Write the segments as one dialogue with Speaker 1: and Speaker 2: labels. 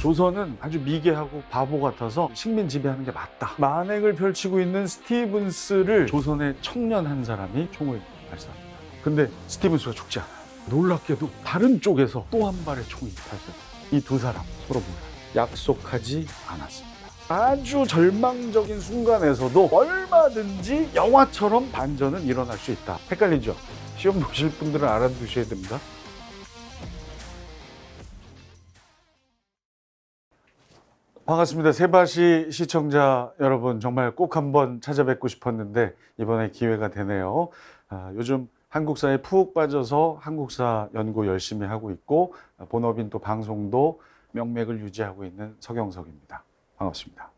Speaker 1: 조선은 아주 미개하고 바보 같아서 식민 지배하는 게 맞다. 만행을 펼치고 있는 스티븐스를 조선의 청년 한 사람이 총을 발사합니다. 근데 스티븐스가 죽지 않아요. 놀랍게도 다른 쪽에서 또 한 발의 총이 발사돼요. 이 두 사람 서로 몰라요. 약속하지 않았습니다. 아주 절망적인 순간에서도 얼마든지 영화처럼 반전은 일어날 수 있다. 헷갈리죠? 시험 보실 분들은 알아두셔야 됩니다. 반갑습니다. 세바시 시청자 여러분, 정말 꼭 한번 찾아뵙고 싶었는데 이번에 기회가 되네요. 요즘 한국사에 푹 빠져서 한국사 연구 열심히 하고 있고 본업인 또 방송도 명맥을 유지하고 있는 서경석입니다. 반갑습니다.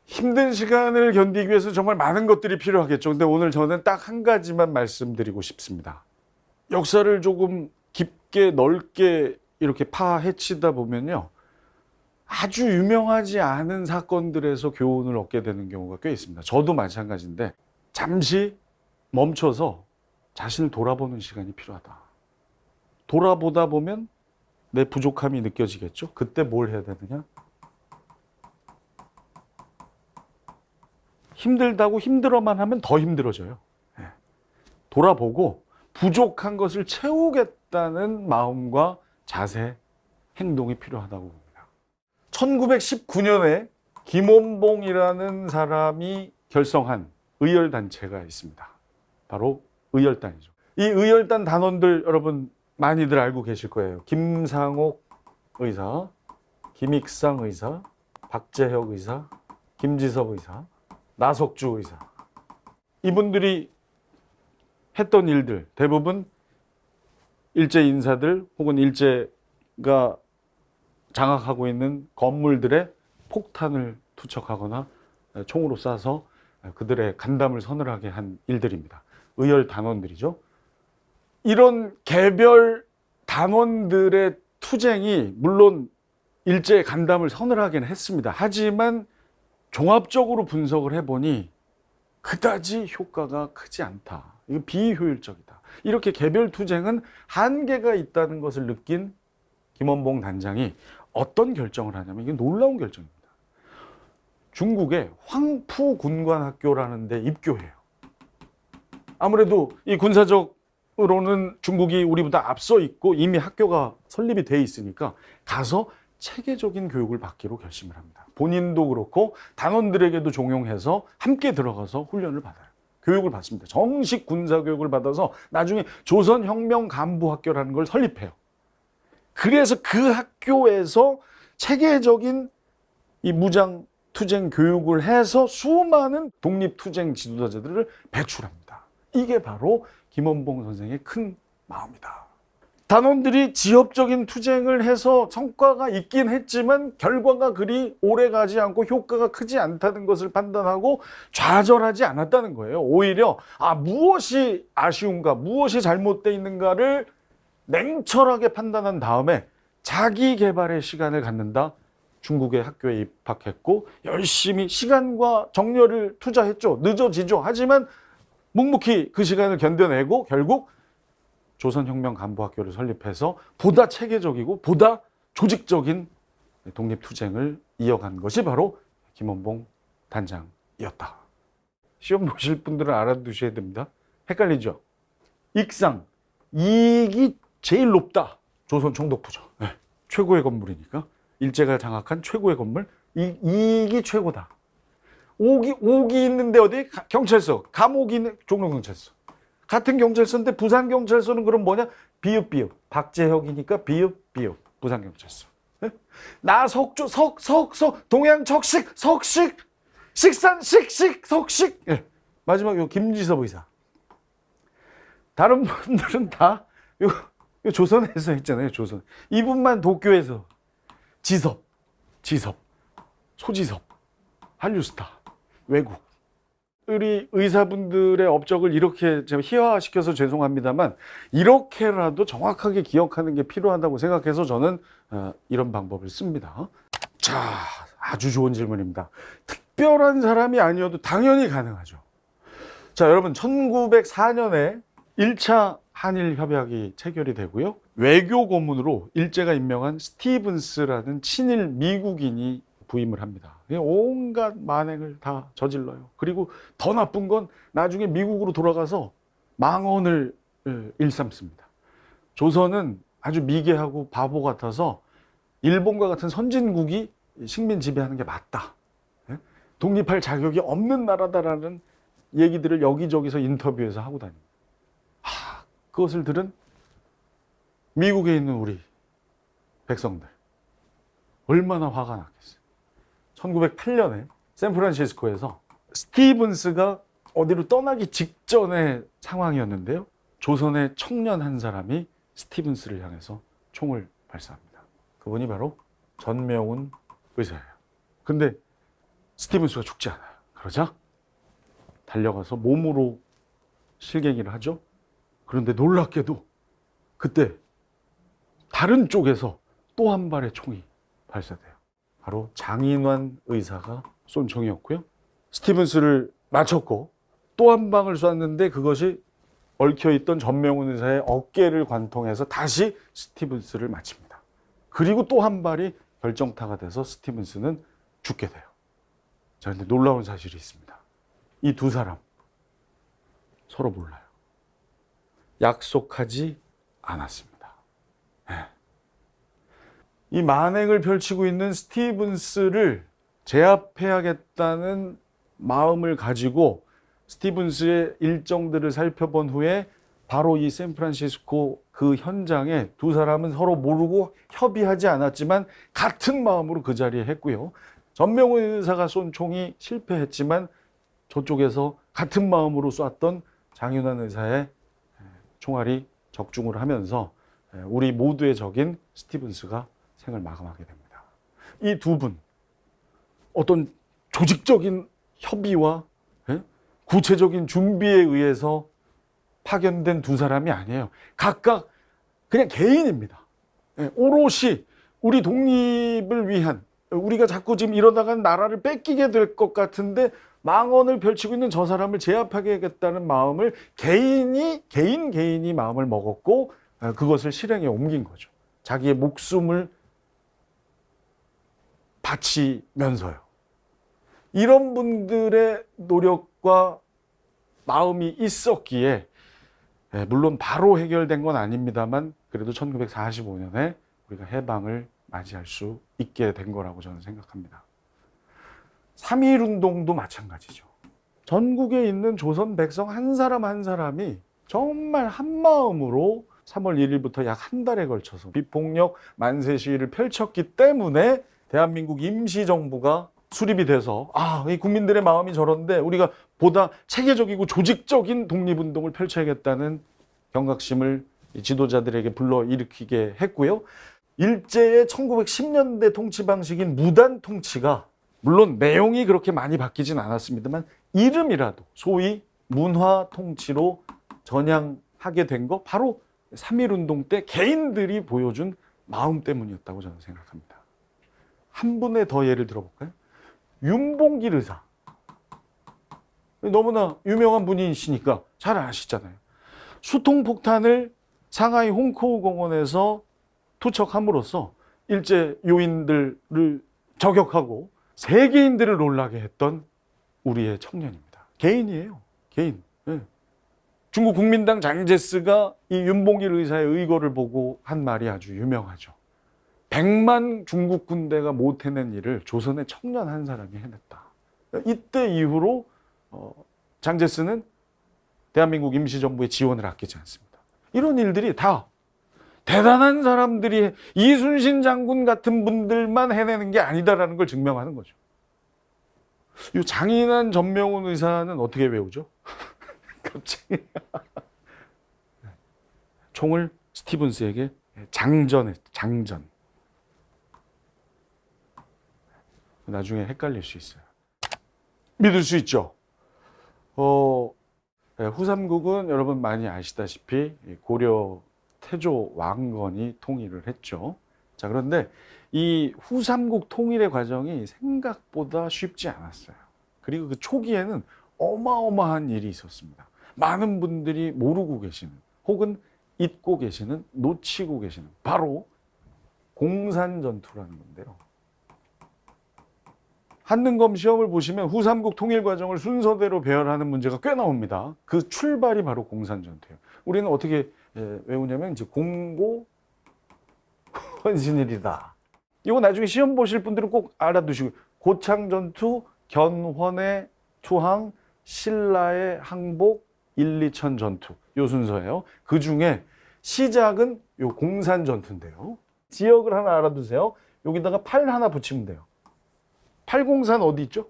Speaker 1: 힘든 시간을 견디기 위해서 정말 많은 것들이 필요하겠죠. 근데 오늘 저는 딱 한 가지만 말씀드리고 싶습니다. 역사를 조금 깊게 넓게 이렇게 파헤치다 보면요, 아주 유명하지 않은 사건들에서 교훈을 얻게 되는 경우가 꽤 있습니다. 저도 마찬가지인데 잠시 멈춰서 자신을 돌아보는 시간이 필요하다. 돌아보다 보면 내 부족함이 느껴지겠죠. 그때 뭘 해야 되느냐? 힘들다고 힘들어만 하면 더 힘들어져요. 돌아보고 부족한 것을 채우겠다는 마음과 자세, 행동이 필요하다고 봅니다. 1919년에 김원봉이라는 사람이 결성한 의열단체가 있습니다. 바로 의열단이죠. 이 의열단 단원들 여러분 많이들 알고 계실 거예요. 김상옥 의사, 김익상 의사, 박재혁 의사, 김지섭 의사, 나석주 의사. 이분들이 했던 일들 대부분 일제 인사들 혹은 일제가 장악하고 있는 건물들의 폭탄을 투척하거나 총으로 쏴서 그들의 간담을 서늘하게 한 일들입니다. 의열 단원들이죠. 이런 개별 단원들의 투쟁이 물론 일제의 간담을 서늘하게는 했습니다. 하지만 종합적으로 분석을 해보니 그다지 효과가 크지 않다. 이건 비효율적이다. 이렇게 개별 투쟁은 한계가 있다는 것을 느낀 김원봉 단장이 어떤 결정을 하냐면, 이게 놀라운 결정입니다. 중국의 황푸군관학교라는 데 입교해요. 아무래도 이 군사적으로는 중국이 우리보다 앞서 있고 이미 학교가 설립이 돼 있으니까 가서 체계적인 교육을 받기로 결심을 합니다. 본인도 그렇고 단원들에게도 종용해서 함께 들어가서 훈련을 받아요. 교육을 받습니다. 정식 군사교육을 받아서 나중에 조선혁명간부학교라는 걸 설립해요. 그래서 그 학교에서 체계적인 이 무장 투쟁 교육을 해서 수많은 독립투쟁 지도자들을 배출합니다. 이게 바로 김원봉 선생의 큰 마음이다. 단원들이 지역적인 투쟁을 해서 성과가 있긴 했지만 결과가 그리 오래가지 않고 효과가 크지 않다는 것을 판단하고 좌절하지 않았다는 거예요. 오히려 무엇이 아쉬운가, 무엇이 잘못되어 있는가를 냉철하게 판단한 다음에 자기 개발의 시간을 갖는다. 중국의 학교에 입학했고 열심히 시간과 정열을 투자했죠. 늦어지죠. 하지만 묵묵히 그 시간을 견뎌내고 결국 조선혁명간부학교를 설립해서 보다 체계적이고 보다 조직적인 독립투쟁을 이어간 것이 바로 김원봉 단장이었다. 시험 보실 분들은 알아두셔야 됩니다. 헷갈리죠? 익상, 이익이 제일 높다. 조선 총독부죠. 최고의 건물이니까. 일제가 장악한 최고의 건물, 이익이 최고다. 옥이 있는데 어디? 경찰서. 감옥이 있는 종로경찰서. 같은 경찰서인데 부산경찰서는 그럼 뭐냐? 비읍. 박재혁이니까 비읍. 부산경찰서. 나석주, 동양적식, 석식, 식산, 석식. 마지막 요 김지섭 의사. 다른 분들은 다 요 조선에서 했잖아요. 조선. 이분만 도쿄에서 지섭, 소지섭, 한류스타, 외국. 우리 의사분들의 업적을 이렇게 제가 희화화시켜서 죄송합니다만 이렇게라도 정확하게 기억하는 게 필요하다고 생각해서 저는 이런 방법을 씁니다. 자, 아주 좋은 질문입니다. 특별한 사람이 아니어도 당연히 가능하죠. 자, 여러분 1904년에 1차 한일 협약이 체결이 되고요. 외교 고문으로 일제가 임명한 스티븐스라는 친일 미국인이 부임을 합니다. 온갖 만행을 다 저질러요. 그리고 더 나쁜 건 나중에 미국으로 돌아가서 망언을 일삼습니다. 조선은 아주 미개하고 바보 같아서 일본과 같은 선진국이 식민 지배하는 게 맞다. 독립할 자격이 없는 나라다라는 얘기들을 여기저기서 인터뷰에서 하고 다닙니다. 그것을 들은 미국에 있는 우리 백성들 얼마나 화가 났겠어요. 1908년에 샌프란시스코에서 스티븐스가 어디로 떠나기 직전의 상황이었는데요. 조선의 청년 한 사람이 스티븐스를 향해서 총을 발사합니다. 그분이 바로 전명훈 의사예요. 근데 스티븐스가 죽지 않아요. 그러자 달려가서 몸으로 실갱이를 하죠. 그런데 놀랍게도 그때 다른 쪽에서 또 한 발의 총이 발사돼요. 바로 장인환 의사가 쏜 총이었고요. 스티븐스를 맞췄고 또 한 방을 쐈는데 그것이 얽혀있던 전명훈 의사의 어깨를 관통해서 다시 스티븐스를 맞춥니다. 그리고 또 한 발이 결정타가 돼서 스티븐스는 죽게 돼요. 자, 근데 놀라운 사실이 있습니다. 이 두 사람 서로 몰라요. 약속하지 않았습니다. 이 만행을 펼치고 있는 스티븐스를 제압해야겠다는 마음을 가지고 스티븐스의 일정들을 살펴본 후에 바로 이 샌프란시스코 그 현장에 두 사람은 서로 모르고 협의하지 않았지만 같은 마음으로 그 자리에 했고요. 전명훈 의사가 쏜 총이 실패했지만 저쪽에서 같은 마음으로 쐈던 장윤환 의사의 총알이 적중을 하면서 우리 모두의 적인 스티븐스가 생을 마감하게 됩니다. 이 두 분 어떤 조직적인 협의와 구체적인 준비에 의해서 파견된 두 사람이 아니에요. 각각 그냥 개인입니다. 오롯이 우리 독립을 위한, 우리가 자꾸 지금 이러다가 나라를 뺏기게 될 것 같은데 망언을 펼치고 있는 저 사람을 제압하겠다는 마음을 개인이 마음을 먹었고 그것을 실행에 옮긴 거죠. 자기의 목숨을 바치면서요. 이런 분들의 노력과 마음이 있었기에 물론 바로 해결된 건 아닙니다만 그래도 1945년에 우리가 해방을 맞이할 수 있게 된 거라고 저는 생각합니다. 3.1운동도 마찬가지죠. 전국에 있는 조선 백성 한 사람 한 사람이 정말 한마음으로 3월 1일부터 약 한 달에 걸쳐서 비폭력 만세 시위를 펼쳤기 때문에 대한민국 임시정부가 수립이 돼서 이 국민들의 마음이 저런데 우리가 보다 체계적이고 조직적인 독립운동을 펼쳐야겠다는 경각심을 지도자들에게 불러일으키게 했고요. 일제의 1910년대 통치 방식인 무단 통치가 물론 내용이 그렇게 많이 바뀌진 않았습니다만 이름이라도 소위 문화 통치로 전향하게 된 거 바로 3.1운동 때 개인들이 보여준 마음 때문이었다고 저는 생각합니다. 한 분의 더 예를 들어볼까요? 윤봉길 의사. 너무나 유명한 분이시니까 잘 아시잖아요. 수통폭탄을 상하이 홍코우 공원에서 투척함으로써 일제 요인들을 저격하고 세계인들을 놀라게 했던 우리의 청년입니다. 개인이에요. 개인. 중국 국민당 장제스가 이 윤봉길 의사의 의거를 보고 한 말이 아주 유명하죠. 100만 중국 군대가 못 해낸 일을 조선의 청년 한 사람이 해냈다. 이때 이후로 장제스는 대한민국 임시정부의 지원을 아끼지 않습니다. 이런 일들이 다 대단한 사람들이 이순신 장군 같은 분들만 해내는 게 아니다라는 걸 증명하는 거죠. 이 장인한 전명훈 의사는 어떻게 외우죠? 갑자기 총을 스티븐스에게 장전. 나중에 헷갈릴 수 있어요. 믿을 수 있죠. 후삼국은 여러분 많이 아시다시피 고려 태조 왕건이 통일을 했죠. 자, 그런데 이 후삼국 통일의 과정이 생각보다 쉽지 않았어요. 그리고 그 초기에는 어마어마한 일이 있었습니다. 많은 분들이 모르고 계시는, 혹은 잊고 계시는, 놓치고 계시는 바로 공산전투라는 건데요. 한능검 시험을 보시면 후삼국 통일 과정을 순서대로 배열하는 문제가 꽤 나옵니다. 그 출발이 바로 공산전투예요. 우리는 어떻게 외우냐면 이제 공고 헌신일이다. 이거 나중에 시험 보실 분들은 꼭 알아두시고, 고창전투, 견훤의 투항, 신라의 항복, 1, 2천 전투, 요 순서예요. 그 중에 시작은 요 공산전투인데요. 지역을 하나 알아두세요. 여기다가 8 하나 붙이면 돼요. 팔공산 어디 있죠?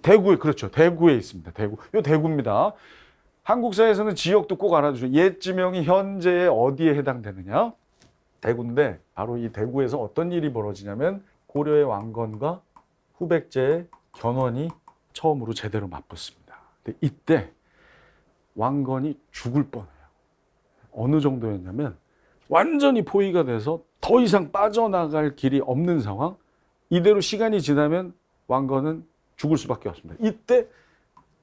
Speaker 1: 대구에, 그렇죠. 대구에 있습니다. 대구. 요 대구입니다. 한국사에서는 지역도 꼭 알아두세요. 옛 지명이 현재에 어디에 해당되느냐? 대구인데 바로 이 대구에서 어떤 일이 벌어지냐면 고려의 왕건과 후백제의 견훤이 처음으로 제대로 맞붙습니다. 근데 이때 왕건이 죽을 뻔해요. 어느 정도였냐면 완전히 포위가 돼서 더 이상 빠져나갈 길이 없는 상황. 이대로 시간이 지나면 왕건은 죽을 수밖에 없습니다. 이때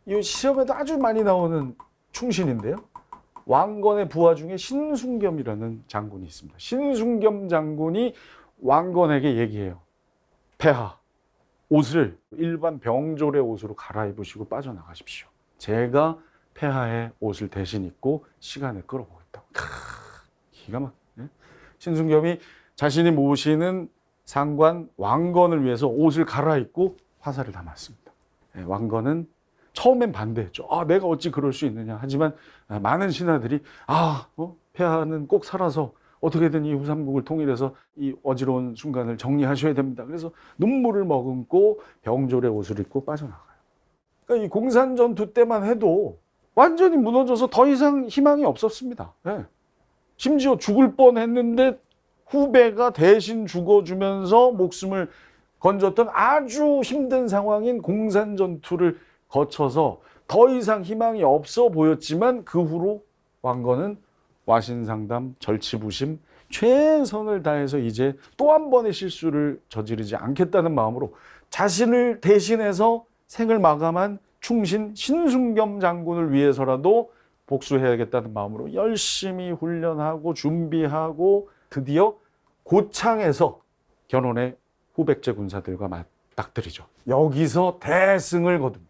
Speaker 1: 이 시험에도 아주 많이 나오는 충신인데요. 왕건의 부하 중에 신순겸이라는 장군이 있습니다. 신순겸 장군이 왕건에게 얘기해요. 폐하, 옷을 일반 병졸의 옷으로 갈아입으시고 빠져나가십시오. 제가 폐하의 옷을 대신 입고 시간을 끌어보겠다고. 기가 막. 신순겸이 자신이 모시는 상관 왕건을 위해서 옷을 갈아입고 화살을 담았습니다. 왕건은 처음엔 반대했죠. 내가 어찌 그럴 수 있느냐. 하지만 많은 신하들이 폐하는 꼭 살아서 어떻게든 이 후삼국을 통일해서 이 어지러운 순간을 정리하셔야 됩니다. 그래서 눈물을 머금고 병졸의 옷을 입고 빠져나가요. 그러니까 이 공산전투 때만 해도 완전히 무너져서 더 이상 희망이 없었습니다. 심지어 죽을 뻔했는데 후배가 대신 죽어주면서 목숨을 건졌던 아주 힘든 상황인 공산전투를 거쳐서 더 이상 희망이 없어 보였지만 그 후로 왕건은 와신상담, 절치부심, 최선을 다해서 이제 또 한 번의 실수를 저지르지 않겠다는 마음으로 자신을 대신해서 생을 마감한 충신 신순겸 장군을 위해서라도 복수해야겠다는 마음으로 열심히 훈련하고 준비하고 드디어 고창에서 견훤의 후백제 군사들과 맞닥뜨리죠. 여기서 대승을 거둡니다.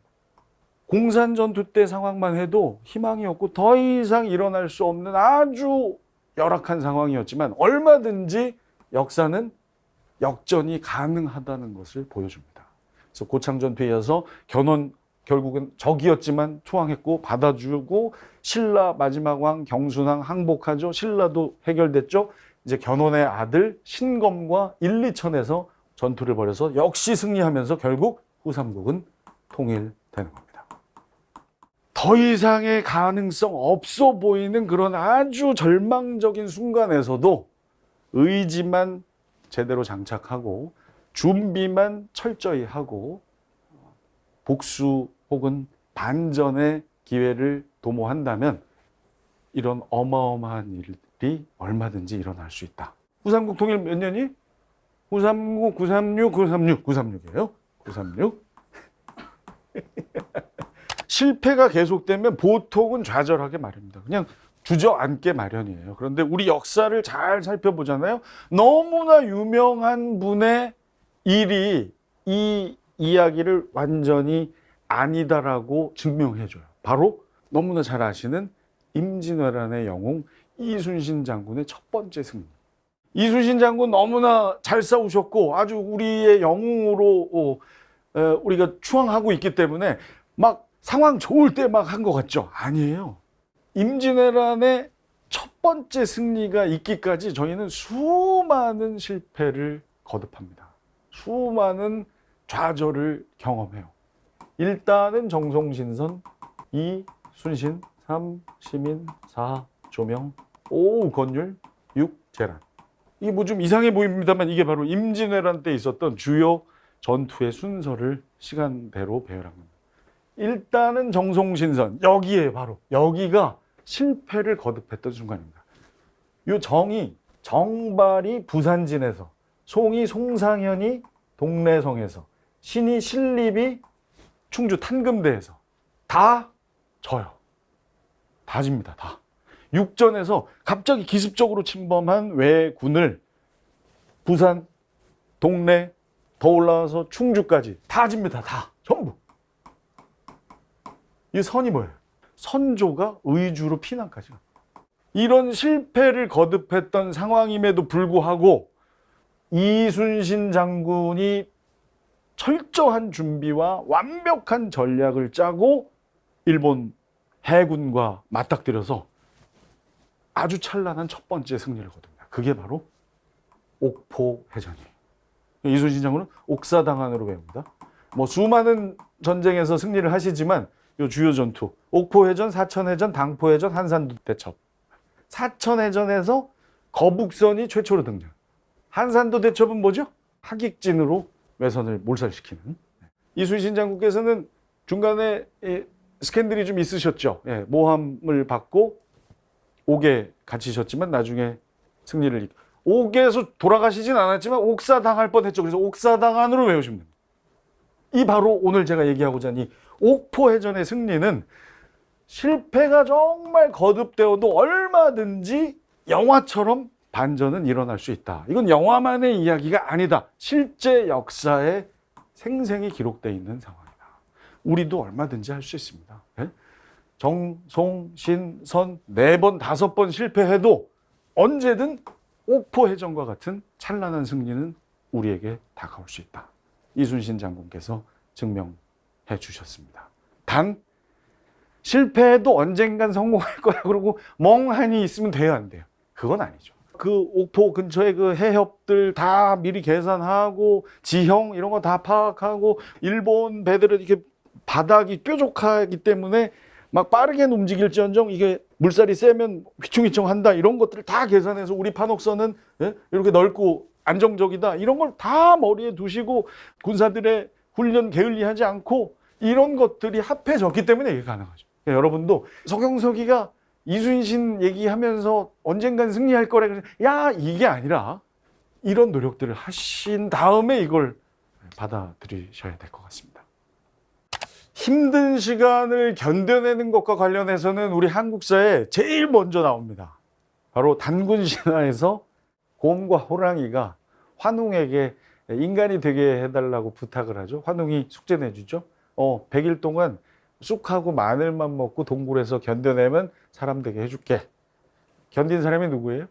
Speaker 1: 공산전투 때 상황만 해도 희망이 없고 더 이상 일어날 수 없는 아주 열악한 상황이었지만 얼마든지 역사는 역전이 가능하다는 것을 보여줍니다. 그래서 고창전투에 이어서 견훤 결국은 적이었지만 투항했고 받아주고 신라 마지막 왕 경순왕 항복하죠. 신라도 해결됐죠. 이제 견훤의 아들 신검과 1, 2천에서 전투를 벌여서 역시 승리하면서 결국 후삼국은 통일되는 겁니다. 더 이상의 가능성 없어 보이는 그런 아주 절망적인 순간에서도 의지만 제대로 장착하고 준비만 철저히 하고 복수 혹은 반전의 기회를 도모한다면 이런 어마어마한 일이 얼마든지 일어날 수 있다. 후삼국 통일 몇 년이? 후삼국 936, 936이에요. 936. 실패가 계속되면 보통은 좌절하게 마련입니다. 그냥 주저앉게 마련이에요. 그런데 우리 역사를 잘 살펴보잖아요. 너무나 유명한 분의 일이 이 이야기를 완전히 아니다라고 증명해줘요. 바로 너무나 잘 아시는 임진왜란의 영웅 이순신 장군의 첫 번째 승리. 이순신 장군 너무나 잘 싸우셨고 아주 우리의 영웅으로 우리가 추앙하고 있기 때문에 막 상황 좋을 때 막 한 것 같죠? 아니에요. 임진왜란의 첫 번째 승리가 있기까지 저희는 수많은 실패를 거듭합니다. 수많은 좌절을 경험해요. 일단은 정송신선, 2 순신, 3 시민, 4 조명, 5 권율, 6 재란. 이게 뭐 좀 이상해 보입니다만 이게 바로 임진왜란 때 있었던 주요 전투의 순서를 시간대로 배열한 겁니다. 일단은 정송신선, 여기에 바로 여기가 실패를 거듭했던 순간입니다. 이 정발이 부산진에서, 송이 송상현이 동래성에서, 신이 신립이 충주 탄금대에서 다 져요. 다 집니다. 다. 육전에서 갑자기 기습적으로 침범한 왜군을 부산, 동래, 더 올라와서 충주까지 다 집니다. 다. 전부. 이 선이 뭐예요? 선조가 의주로 피난까지 가. 이런 실패를 거듭했던 상황임에도 불구하고 이순신 장군이 철저한 준비와 완벽한 전략을 짜고 일본 해군과 맞닥뜨려서 아주 찬란한 첫 번째 승리를 거둡니다. 그게 바로 옥포해전이에요. 이순신 장군은 옥사당한으로 배웁니다. 뭐 수많은 전쟁에서 승리를 하시지만 요 주요 전투 옥포해전, 사천해전, 당포해전, 한산도 대첩. 사천해전에서 거북선이 최초로 등장. 한산도 대첩은 뭐죠? 하객진으로 외선을 몰살시키는. 이순신 장군께서는 중간에 스캔들이 좀 있으셨죠. 모함을 받고 옥에 갇히셨지만 나중에 승리를 옥에서 돌아가시진 않았지만 옥사당할 뻔했죠. 그래서 옥사당한으로 외우시면 됩니다. 이 바로 오늘 제가 얘기하고자 하는 이 옥포해전의 승리는 실패가 정말 거듭되어도 얼마든지 영화처럼 반전은 일어날 수 있다. 이건 영화만의 이야기가 아니다. 실제 역사에 생생히 기록되어 있는 상황이다. 우리도 얼마든지 할 수 있습니다. 정, 송, 신, 선 4번, 5번 실패해도 언제든 옥포해전과 같은 찬란한 승리는 우리에게 다가올 수 있다. 이순신 장군께서 증명해 주셨습니다. 단 실패해도 언젠간 성공할 거야 그러고 멍하니 있으면 돼요, 안 돼요? 그건 아니죠. 그 옥포 근처에 그 해협들 다 미리 계산하고 지형 이런 거 다 파악하고 일본 배들은 이렇게 바닥이 뾰족하기 때문에 막 빠르게 움직일지언정 이게 물살이 세면 휘청휘청한다 이런 것들을 다 계산해서 우리 판옥선은 이렇게 넓고 안정적이다 이런 걸 다 머리에 두시고 군사들의 훈련 게을리하지 않고 이런 것들이 합해졌기 때문에 이게 가능하죠. 여러분도 서경석이가 이순신 얘기하면서 언젠간 승리할 거래 그래서 야 이게 아니라 이런 노력들을 하신 다음에 이걸 받아들이셔야 될 것 같습니다. 힘든 시간을 견뎌내는 것과 관련해서는 우리 한국사에 제일 먼저 나옵니다. 바로 단군 신화에서 곰과 호랑이가 환웅에게 인간이 되게 해달라고 부탁을 하죠. 환웅이 숙제 내주죠. 100일 동안 쑥하고 마늘만 먹고 동굴에서 견뎌내면 사람 되게 해줄게. 견딘 사람이 누구예요?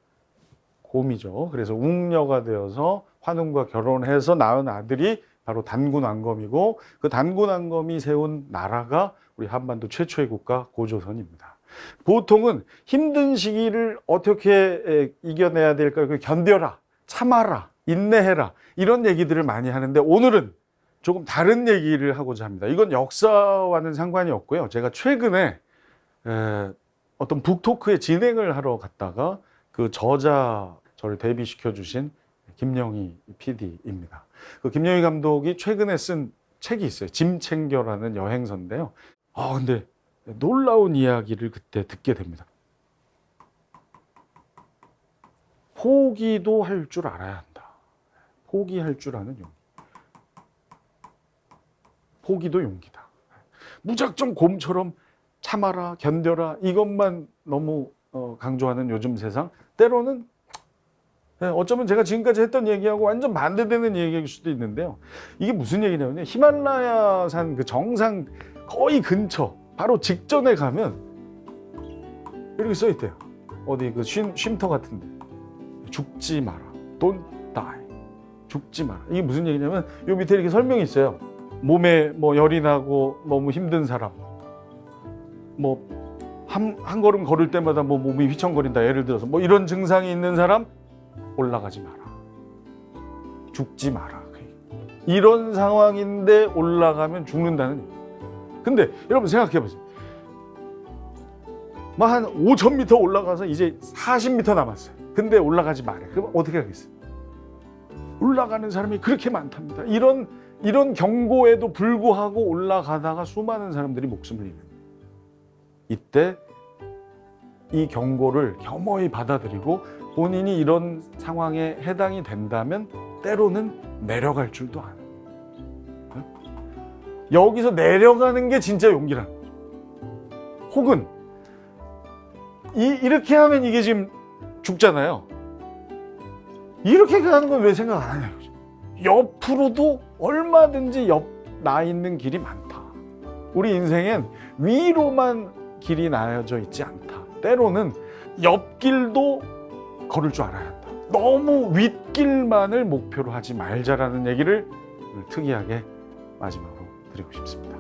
Speaker 1: 곰이죠. 그래서 웅녀가 되어서 환웅과 결혼해서 낳은 아들이 바로 단군 왕검이고 그 단군 왕검이 세운 나라가 우리 한반도 최초의 국가 고조선입니다. 보통은 힘든 시기를 어떻게 이겨내야 될까요? 견뎌라, 참아라, 인내해라 이런 얘기들을 많이 하는데 오늘은 조금 다른 얘기를 하고자 합니다. 이건 역사와는 상관이 없고요. 제가 최근에 어떤 북토크의 진행을 하러 갔다가 그 저자 저를 데뷔시켜 주신 김영희 PD입니다. 그 김영희 감독이 최근에 쓴 책이 있어요. 짐 챙겨라는 여행서인데요. 근데 놀라운 이야기를 그때 듣게 됩니다. 포기도 할 줄 알아야 한다. 포기할 줄 아는 용기. 포기도 용기다. 무작정 곰처럼 참아라, 견뎌라 이것만 너무 강조하는 요즘 세상 때로는 어쩌면 제가 지금까지 했던 얘기하고 완전 반대되는 얘기일 수도 있는데요. 이게 무슨 얘기냐면요. 히말라야산 그 정상 거의 근처 바로 직전에 가면 이렇게 써 있대요. 어디 그 쉼터 같은데 죽지 마라. Don't die. 죽지 마라. 이게 무슨 얘기냐면 요 밑에 이렇게 설명이 있어요. 몸에 뭐 열이 나고 너무 힘든 사람, 뭐 한 걸음 걸을 때마다 뭐 몸이 휘청거린다. 예를 들어서 뭐 이런 증상이 있는 사람 올라가지 마라. 죽지 마라. 이런 상황인데 올라가면 죽는다는 얘기예요. 근데 여러분 생각해 보세요. 막 한 5,000m 올라가서 이제 40m 남았어요. 근데 올라가지 말아요. 그럼 어떻게 하겠어요? 올라가는 사람이 그렇게 많답니다. 이런 경고에도 불구하고 올라가다가 수많은 사람들이 목숨을 잃는 거예요. 이때 이 경고를 겸허히 받아들이고 본인이 이런 상황에 해당이 된다면 때로는 내려갈 줄도 아는 거예요. 여기서 내려가는 게 진짜 용기라는 거죠. 혹은 이렇게 하면 이게 지금 죽잖아요. 이렇게 가는 건 왜 생각 안 하냐고. 옆으로도 얼마든지 나 있는 길이 많다. 우리 인생엔 위로만 길이 나여져 있지 않다. 때로는 옆길도 걸을 줄 알아야 한다. 너무 윗길만을 목표로 하지 말자라는 얘기를 오늘 특이하게 마지막으로 드리고 싶습니다.